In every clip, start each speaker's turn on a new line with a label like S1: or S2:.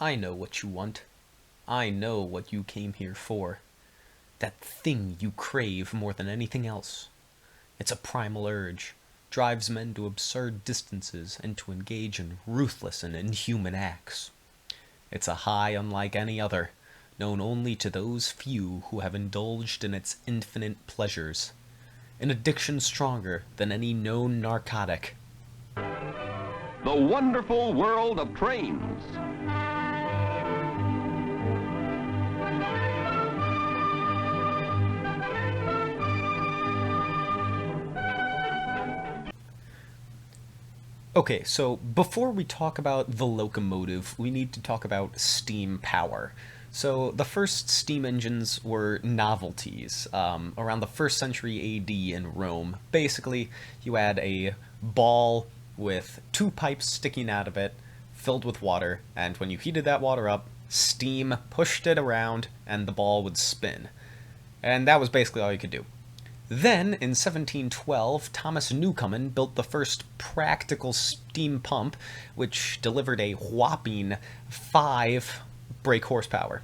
S1: I know what you want. I know what you came here for. That thing you crave more than anything else. It's a primal urge, drives men to absurd distances and to engage in ruthless and inhuman acts. It's a high unlike any other, known only to those few who have indulged in its infinite pleasures. An addiction stronger than any known narcotic.
S2: The wonderful world of trains.
S1: Okay, so before we talk about the locomotive, we need to talk about steam power. So the first steam engines were novelties around the 1st century AD in Rome. Basically, you had a ball with 2 pipes sticking out of it, filled with water, and when you heated that water up, steam pushed it around and the ball would spin. And that was basically all you could do. Then, in 1712, Thomas Newcomen built the first practical steam pump, which delivered a whopping 5 brake horsepower.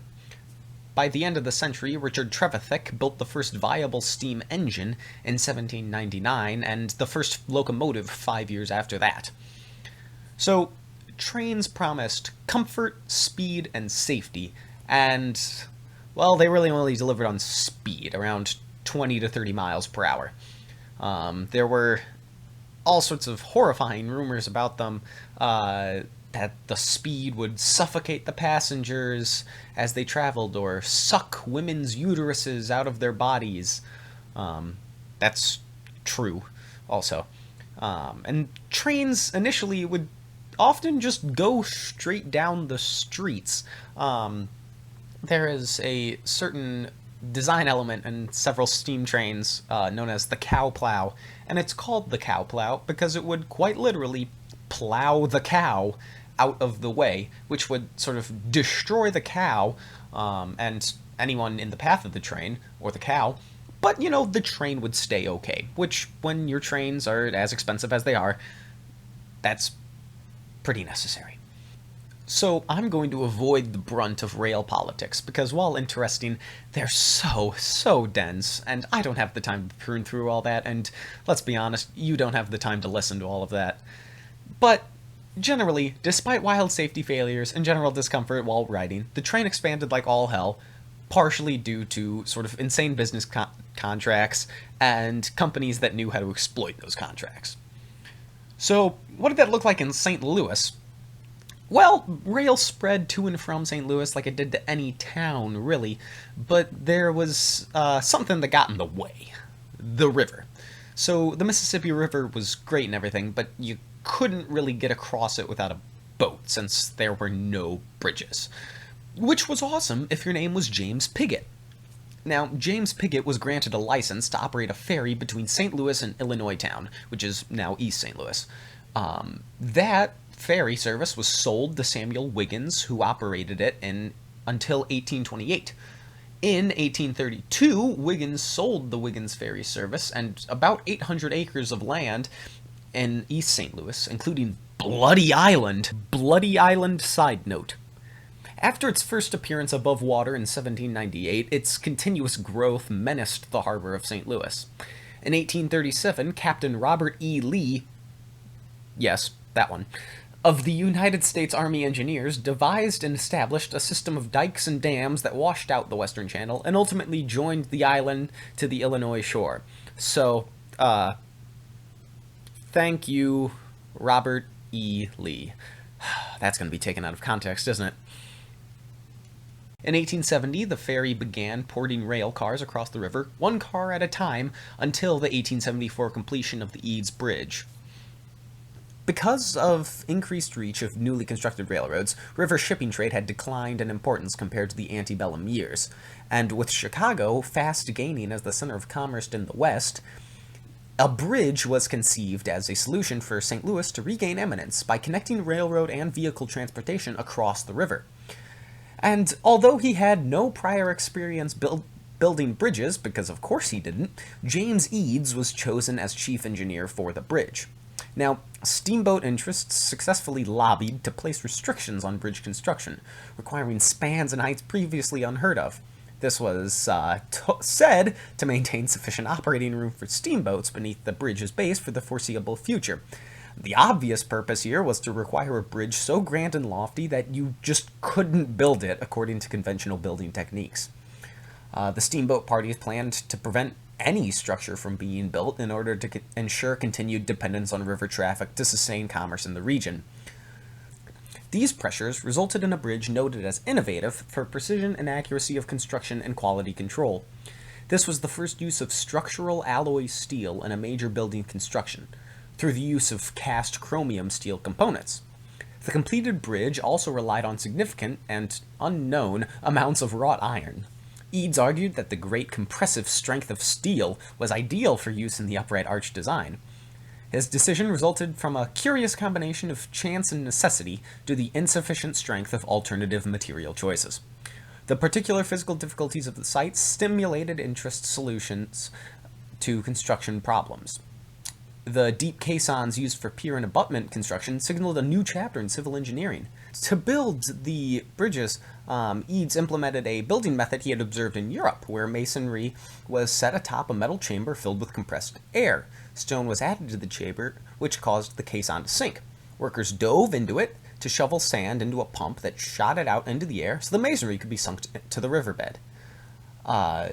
S1: By the end of the century, Richard Trevithick built the first viable steam engine in 1799, and the first locomotive 5 years after that. So, trains promised comfort, speed, and safety, and, well, they really only delivered on speed, around 20 to 30 miles per hour. There were all sorts of horrifying rumors about them, that the speed would suffocate the passengers as they traveled or suck women's uteruses out of their bodies. That's true, also. And trains initially would often just go straight down the streets. There is a certain design element in several steam trains known as the cow plow, and it's called the cow plow because it would quite literally plow the cow out of the way, which would sort of destroy the cow and anyone in the path of the train, or the cow, but, you know, the train would stay okay, which, when your trains are as expensive as they are, that's pretty necessary. So I'm going to avoid the brunt of rail politics, because while interesting, they're so dense, and I don't have the time to prune through all that, and let's be honest, you don't have the time to listen to all of that. But generally, despite wild safety failures and general discomfort while riding, the train expanded like all hell, partially due to sort of insane business contracts and companies that knew how to exploit those contracts. So what did that look like in St. Louis? Well, rail spread to and from St. Louis like it did to any town, really, but there was something that got in the way. The river. So the Mississippi River was great and everything, but you couldn't really get across it without a boat, since there were no bridges. Which was awesome if your name was James Piggott. Now, James Piggott was granted a license to operate a ferry between St. Louis and Illinois Town, which is now East St. Louis. That ferry service was sold to Samuel Wiggins, who operated it until 1828. In 1832, Wiggins sold the Wiggins ferry service and about 800 acres of land in East St. Louis, including Bloody Island. Bloody Island side note. After its first appearance above water in 1798, its continuous growth menaced the harbor of St. Louis. In 1837, Captain Robert E. Lee, yes, that one, of the United States Army Engineers devised and established a system of dikes and dams that washed out the Western Channel and ultimately joined the island to the Illinois shore. So, thank you, Robert E. Lee. That's going to be taken out of context, isn't it? In 1870, the ferry began porting rail cars across the river, 1 car at a time, until the 1874 completion of the Eads Bridge. Because of increased reach of newly constructed railroads, river shipping trade had declined in importance compared to the antebellum years, and with Chicago fast gaining as the center of commerce in the West, a bridge was conceived as a solution for St. Louis to regain eminence by connecting railroad and vehicle transportation across the river. And although he had no prior experience building bridges, because of course he didn't, James Eads was chosen as chief engineer for the bridge. Now, steamboat interests successfully lobbied to place restrictions on bridge construction, requiring spans and heights previously unheard of. This was said to maintain sufficient operating room for steamboats beneath the bridge's base for the foreseeable future. The obvious purpose here was to require a bridge so grand and lofty that you just couldn't build it according to conventional building techniques. The steamboat parties planned to prevent any structure from being built in order to ensure continued dependence on river traffic to sustain commerce in the region. These pressures resulted in a bridge noted as innovative for precision and accuracy of construction and quality control. This was the first use of structural alloy steel in a major building construction, through the use of cast chromium steel components. The completed bridge also relied on significant and unknown amounts of wrought iron. Eads argued that the great compressive strength of steel was ideal for use in the upright arch design. His decision resulted from a curious combination of chance and necessity due to the insufficient strength of alternative material choices. The particular physical difficulties of the site stimulated interest solutions to construction problems. The deep caissons used for pier and abutment construction signaled a new chapter in civil engineering. To build the bridges, Eads implemented a building method he had observed in Europe, where masonry was set atop a metal chamber filled with compressed air. Stone was added to the chamber, which caused the caisson to sink. Workers dove into it to shovel sand into a pump that shot it out into the air so the masonry could be sunk to the riverbed.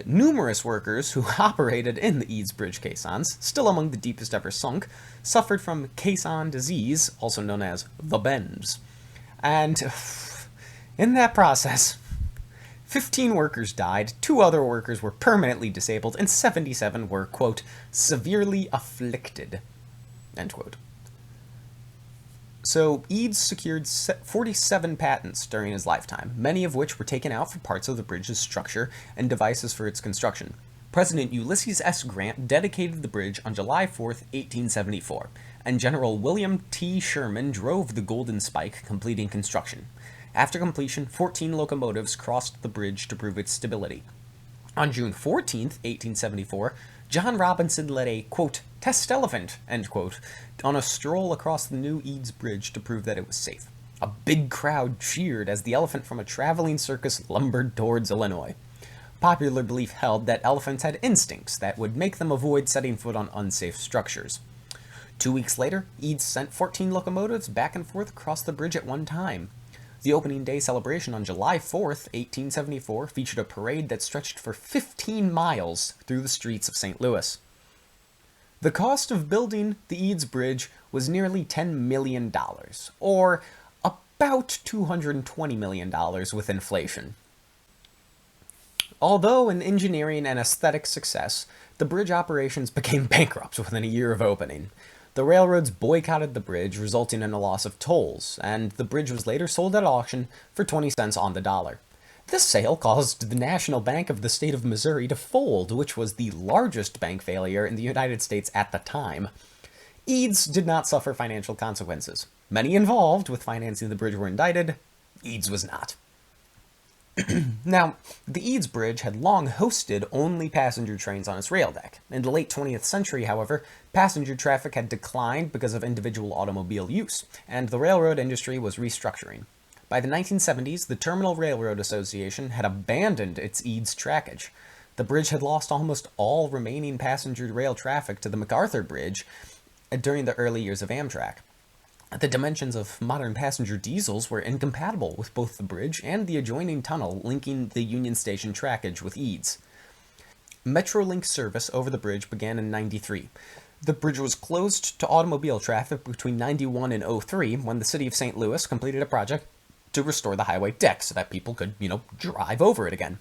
S1: Numerous workers who operated in the Eads Bridge caissons, still among the deepest ever sunk, suffered from caisson disease, also known as the bends. And in that process, 15 workers died, 2 other workers were permanently disabled, and 77 were, quote, severely afflicted, end quote. So, Eads secured 47 patents during his lifetime, many of which were taken out for parts of the bridge's structure and devices for its construction. President Ulysses S. Grant dedicated the bridge on July 4, 1874, and General William T. Sherman drove the Golden Spike, completing construction. After completion, 14 locomotives crossed the bridge to prove its stability. On June 14, 1874, John Robinson led a, quote, test elephant, end quote, on a stroll across the new Eads Bridge to prove that it was safe. A big crowd cheered as the elephant from a traveling circus lumbered towards Illinois. Popular belief held that elephants had instincts that would make them avoid setting foot on unsafe structures. 2 weeks later, Eads sent 14 locomotives back and forth across the bridge at one time. The opening day celebration on July 4th, 1874, featured a parade that stretched for 15 miles through the streets of St. Louis. The cost of building the Eads Bridge was nearly $10 million, or about $220 million with inflation. Although an engineering and aesthetic success, the bridge operations became bankrupt within a year of opening. The railroads boycotted the bridge, resulting in a loss of tolls, and the bridge was later sold at auction for 20 cents on the dollar. This sale caused the National Bank of the state of Missouri to fold, which was the largest bank failure in the United States at the time. Eads did not suffer financial consequences. Many involved with financing the bridge were indicted. Eads was not. Now, the Eads Bridge had long hosted only passenger trains on its rail deck. In the late 20th century, however, passenger traffic had declined because of individual automobile use, and the railroad industry was restructuring. By the 1970s, the Terminal Railroad Association had abandoned its Eads trackage. The bridge had lost almost all remaining passenger rail traffic to the MacArthur Bridge during the early years of Amtrak. The dimensions of modern passenger diesels were incompatible with both the bridge and the adjoining tunnel linking the Union Station trackage with Eads. Metrolink service over the bridge began in 93. The bridge was closed to automobile traffic between 91 and 03 when the city of St. Louis completed a project to restore the highway deck so that people could, drive over it again.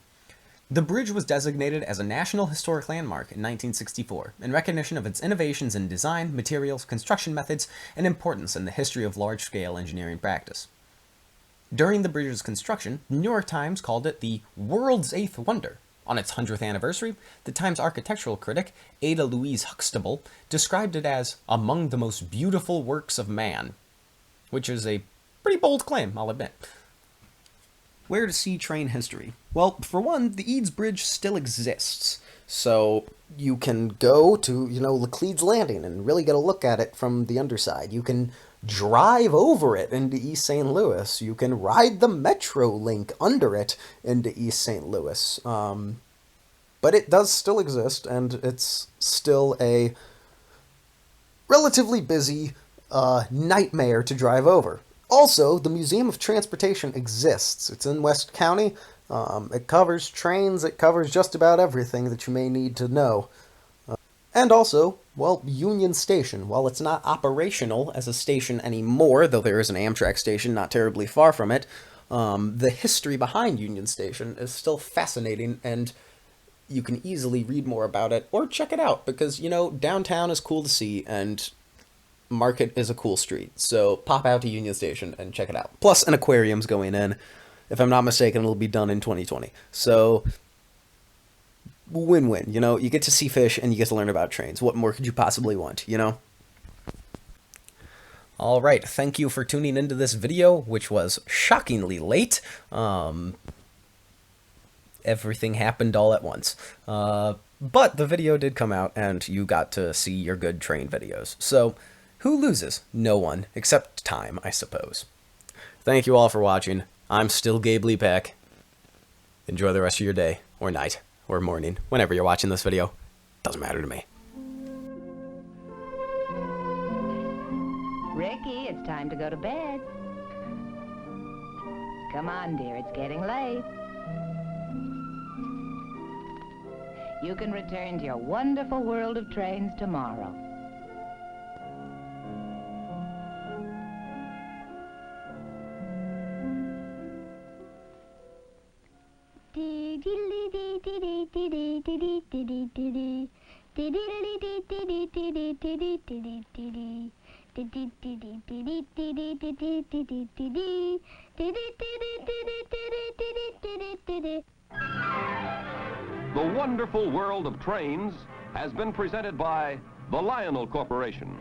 S1: The bridge was designated as a National Historic Landmark in 1964 in recognition of its innovations in design, materials, construction methods, and importance in the history of large-scale engineering practice. During the bridge's construction, the New York Times called it the world's eighth wonder. On its 100th anniversary, the Times architectural critic, Ada Louise Huxtable, described it as among the most beautiful works of man, which is a pretty bold claim, I'll admit. Where to see train history? Well, for one, the Eads Bridge still exists,
S3: So you can go to, Laclede's Landing and really get a look at it from the underside. You can drive over it into East St. Louis. You can ride the Metro link under it into East St. Louis. But it does still exist, and it's still a relatively busy nightmare to drive over. Also, the Museum of Transportation exists. It's in West County. It covers trains. It covers just about everything that you may need to know. And also, well, Union Station. While it's not operational as a station anymore, though there is an Amtrak station not terribly far from it, the history behind Union Station is still fascinating, and you can easily read more about it or check it out because, downtown is cool to see and Market is a cool street. So pop out to Union Station and check it out. Plus, an aquarium's going in. If I'm not mistaken, it'll be done in 2020. So, win-win. You get to see fish and you get to learn about trains. What more could you possibly want,
S1: All right, thank you for tuning into this video, which was shockingly late. Everything happened all at once. But the video did come out, and you got to see your good train videos. So, who loses? No one, except time, I suppose. Thank you all for watching. I'm still Gabe Leapak. Enjoy the rest of your day, or night, or morning, whenever you're watching this video. Doesn't matter to me.
S4: Ricky, it's time to go to bed. Come on, dear, it's getting late. You can return to your wonderful world of trains tomorrow.
S2: The wonderful world of trains has been presented by the Lionel Corporation.